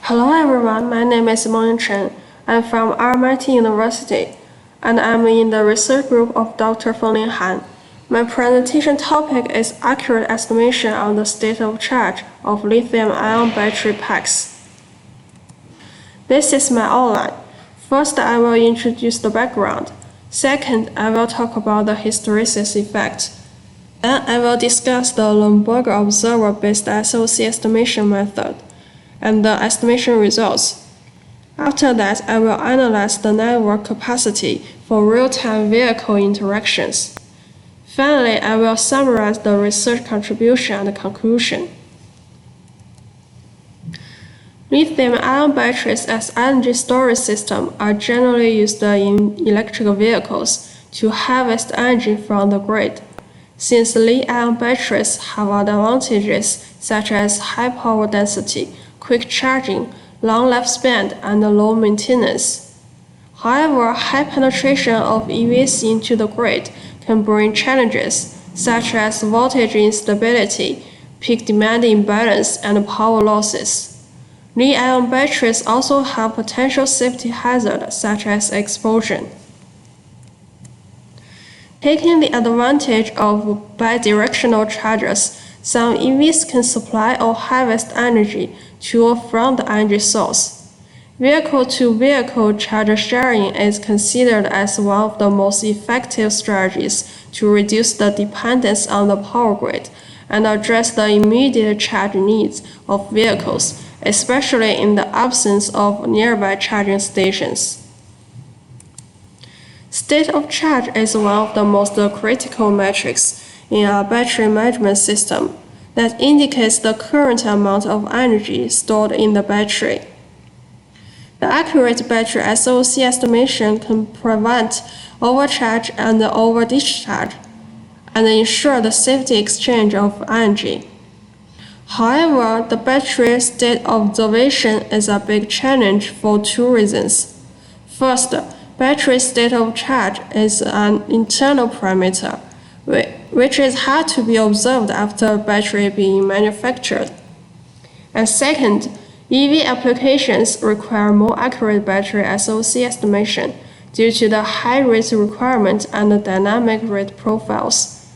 Hello everyone, my name is Chen. I'm from RMIT University, and I'm in the research group of Dr. Fengling. My presentation topic is accurate estimation on the state of charge of lithium-ion battery packs. This is my outline. First, I will introduce the background. Second, I will talk about the hysteresis effect. Then I will discuss the Luenberger observer-based SOC estimation method and the estimation results. After that, I will analyze the network capacity for real-time vehicle interactions. Finally, I will summarize the research contribution and conclusion. Lithium-ion batteries as energy storage system are generally used in electric vehicles to harvest energy from the grid. Since lithium-ion batteries have advantages such as high power density, quick charging, long lifespan, and low maintenance. However, high penetration of EVs into the grid can bring challenges such as voltage instability, peak demand imbalance, and power losses. Lithium-ion batteries also have potential safety hazards such as explosion. Taking the advantage of bidirectional chargers, some EVs can supply or harvest energy to or from the energy source. Vehicle-to-vehicle charger sharing is considered as one of the most effective strategies to reduce the dependence on the power grid and address the immediate charge needs of vehicles, especially in the absence of nearby charging stations. State of charge is one of the most critical metrics in a battery management system that indicates the current amount of energy stored in the battery. The accurate battery SOC estimation can prevent overcharge and overdischarge and ensure the safety exchange of energy. However, the battery state observation is a big challenge for two reasons. First, battery state of charge is an internal parameter, which is hard to be observed after battery being manufactured. And second, EV applications require more accurate battery SOC estimation due to the high rate requirement and the dynamic rate profiles.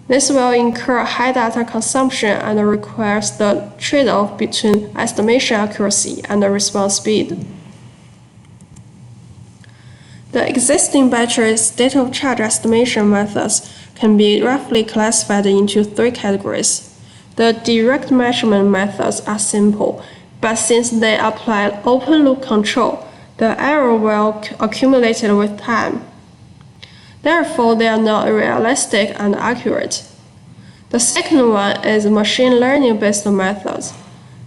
This will incur high data consumption and requires the trade-off between estimation accuracy and response speed. The existing battery state of charge estimation methods can be roughly classified into three categories. The direct measurement methods are simple, but since they apply open-loop control, the error will accumulate with time. Therefore, they are not realistic and accurate. The second one is machine learning-based methods.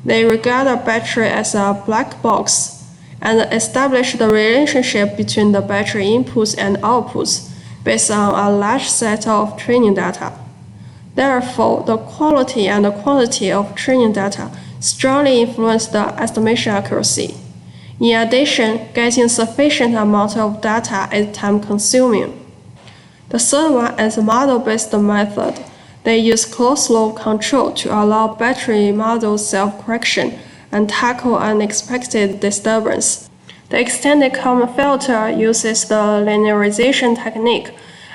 They regard a battery as a black box and establish the relationship between the battery inputs and outputs based on a large set of training data. Therefore, the quality and the quantity of training data strongly influence the estimation accuracy. In addition, getting sufficient amount of data is time-consuming. The third one is a model-based method. They use closed-loop control to allow battery model self-correction and tackle unexpected disturbance. The extended common filter uses the linearization technique.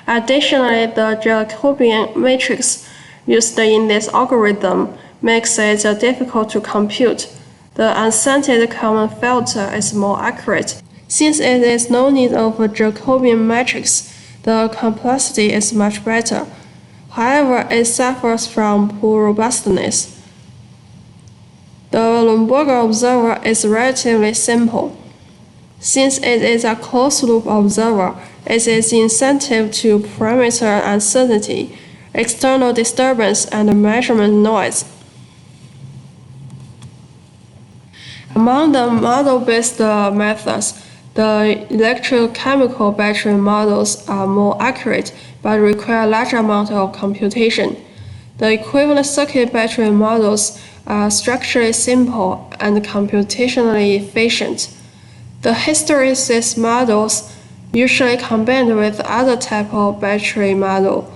Additionally, the Jacobian matrix used in this algorithm makes it difficult to compute. The unscented common filter is more accurate. Since it is no need of a Jacobian matrix, the complexity is much better. However, it suffers from poor robustness. The Luenberger observer is relatively simple. Since it is a closed-loop observer, it is insensitive to parameter uncertainty, external disturbance, and measurement noise. Among the model-based methods, the electrochemical battery models are more accurate but require a large amount of computation. The equivalent circuit battery models are structurally simple and computationally efficient. The hysteresis models usually combined with other type of battery model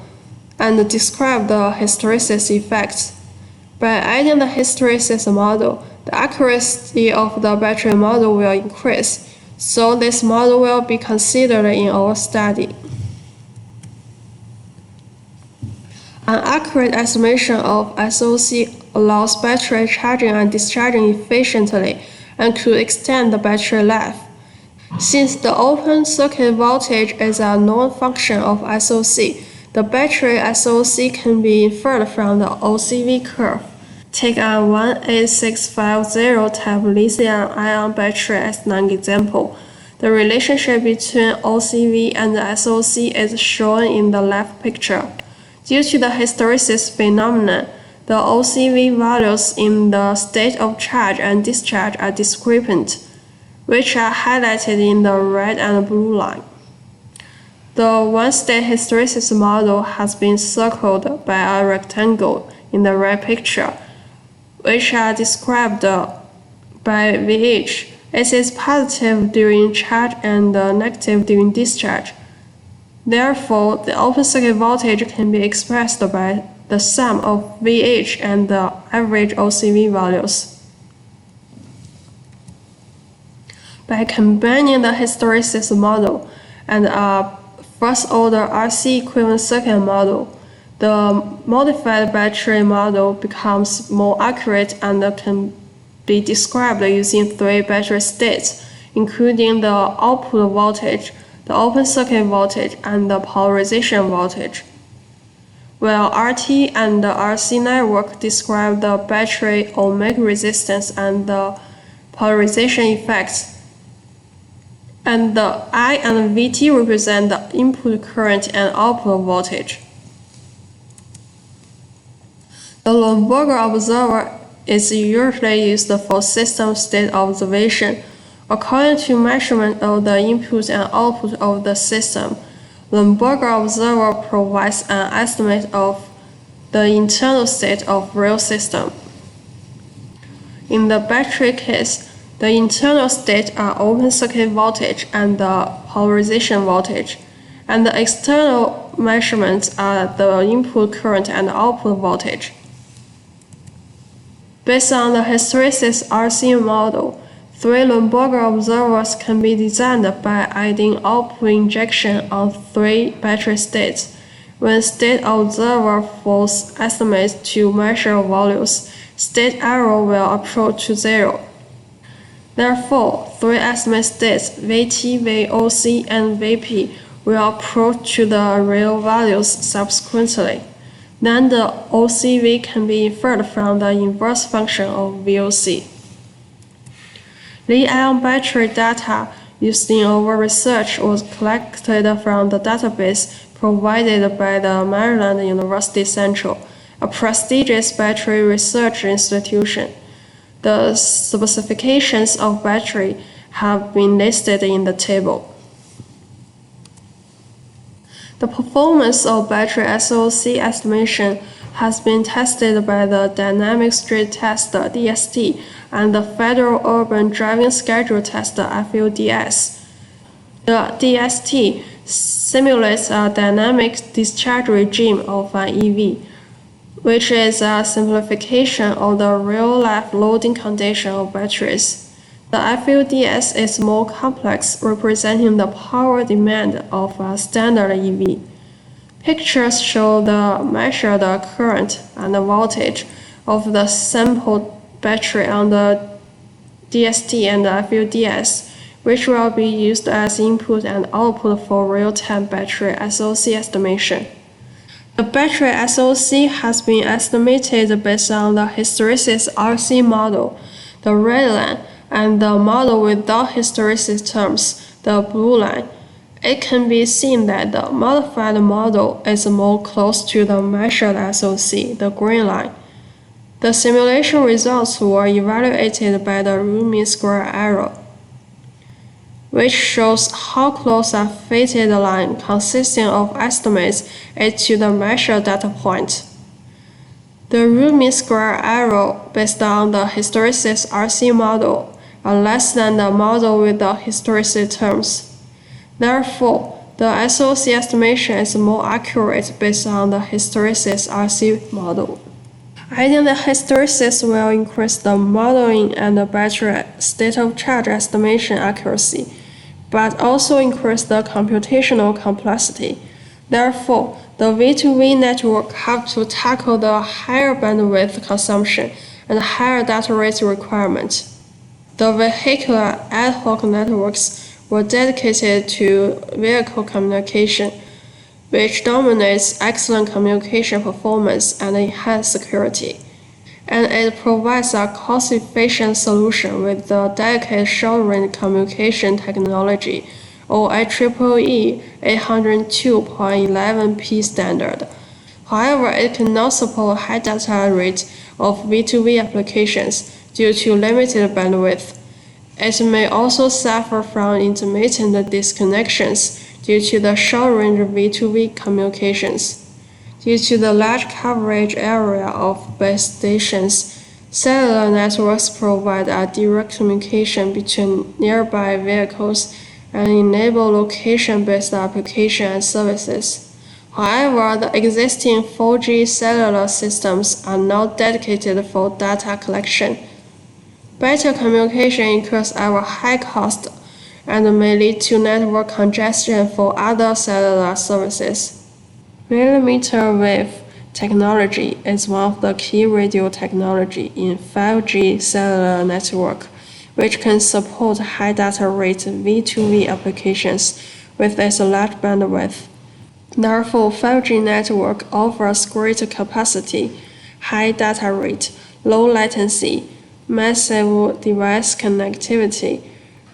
and describe the hysteresis effects. By adding the hysteresis model, the accuracy of the battery model will increase, so this model will be considered in our study. An accurate estimation of SOC allows battery charging and discharging efficiently and could extend the battery life. Since the open circuit voltage is a known function of SOC, the battery SOC can be inferred from the OCV curve. Take a 18650 type lithium-ion battery as an example. The relationship between OCV and the SOC is shown in the left picture. Due to the hysteresis phenomenon, the OCV values in the state of charge and discharge are discrepant, which are highlighted in the red and blue line. The one-state hysteresis model has been circled by a rectangle in the right picture, which are described by VH. It is positive during charge and negative during discharge. Therefore, the open circuit voltage can be expressed by the sum of VH and the average OCV values. By combining the hysteresis model and a first-order RC equivalent circuit model, the modified battery model becomes more accurate and can be described using 3 battery states, including the output voltage, the open circuit voltage, and the polarization voltage. While RT and the RC network describe the battery ohmic resistance and the polarization effects, and the I and VT represent the input current and output voltage. The Luenberger observer is usually used for system state observation. According to measurement of the input and output of the system, Luenberger observer provides an estimate of the internal state of real system. In the battery case, the internal state are open circuit voltage and the polarization voltage, and the external measurements are the input current and output voltage. Based on the hysteresis RC model, 3 Luenberger observers can be designed by adding output injection on 3 battery states. When state observer false estimates to measure values, state error will approach to 0. Therefore, 3 estimate states VT, VOC, and VP will approach to the real values subsequently. Then the OCV can be inferred from the inverse function of VOC. Lithium-ion battery data used in our research was collected from the database provided by the Maryland University Central, a prestigious battery research institution. The specifications of battery have been listed in the table. The performance of battery SOC estimation has been tested by the Dynamic Street Test (DST) and the Federal Urban Driving Schedule Test (FUDS). The DST simulates a dynamic discharge regime of an EV, which is a simplification of the real-life loading condition of batteries. The FUDS is more complex, representing the power demand of a standard EV. Pictures show the measured current and the voltage of the sampled battery on the DST and the FUDS, which will be used as input and output for real-time battery SOC estimation. The battery SOC has been estimated based on the hysteresis RC model, the red line, and the model without hysteresis terms, the blue line. It can be seen that the modified model is more close to the measured SOC, the green line. The simulation results were evaluated by the root mean square error, which shows how close a fitted line consisting of estimates is to the measured data point. The root mean square error based on the hysteresis RC model are less than the model with the hysteresis terms. Therefore, the SOC estimation is more accurate based on the hysteresis RC model. I think that hysteresis will increase the modeling and the battery state of charge estimation accuracy, but also increase the computational complexity. Therefore, the V2V network have to tackle the higher bandwidth consumption and higher data rate requirements. The vehicular ad hoc networks were dedicated to vehicle communication, which dominates excellent communication performance and enhanced security. And it provides a cost-efficient solution with the dedicated short-range communication technology, or IEEE 802.11p standard. However, it cannot support high data rate of V2V applications due to limited bandwidth. It may also suffer from intermittent disconnections due to the short-range V2V communications. Due to the large coverage area of base stations, cellular networks provide a direct communication between nearby vehicles and enable location-based applications and services. However, the existing 4G cellular systems are not dedicated for data collection. Better communication incurs our high cost and may lead to network congestion for other cellular services. Millimeter wave technology is one of the key radio technology in 5G cellular network, which can support high data rate V2V applications with its large bandwidth. Therefore, 5G network offers greater capacity, high data rate, low latency, massive device connectivity,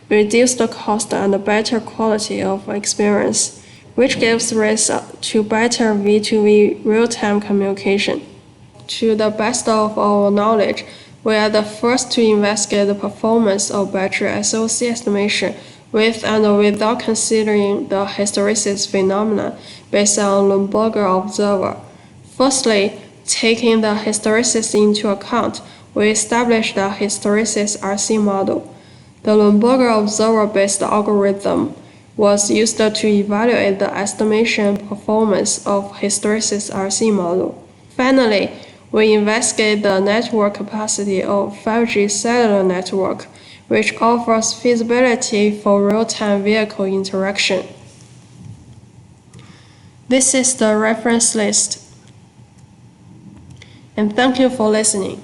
reduced cost and better quality of experience, which gives rise to better V2V real-time communication. To the best of our knowledge, we are the first to investigate the performance of battery SOC estimation with and without considering the hysteresis phenomena based on Luenberger observer. Firstly, taking the hysteresis into account, we established the hysteresis RC model. The Luenberger observer-based algorithm was used to evaluate the estimation performance of hysteresis RC model. Finally, we investigate the network capacity of 5G cellular network, which offers feasibility for real-time vehicle interaction. This is the reference list. And thank you for listening.